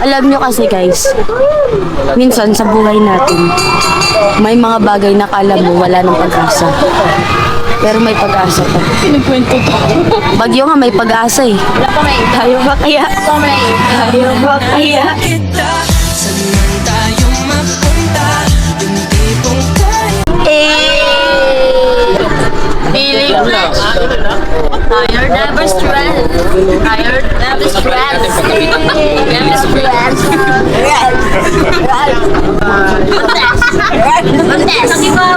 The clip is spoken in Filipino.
Alam nyo kasi guys, minsan sa buhay natin, may mga bagay na kala mo wala ng pag-asa. Pero may pag-asa pa. Pinikwento to. Bagyo nga may pag-asa eh. Wala pa may Tayo ba kaya? Tayo ba kaya? Feeling rich. Tired, never stressed. Tired, never stressed. Never stressed. Mataas. Mataas.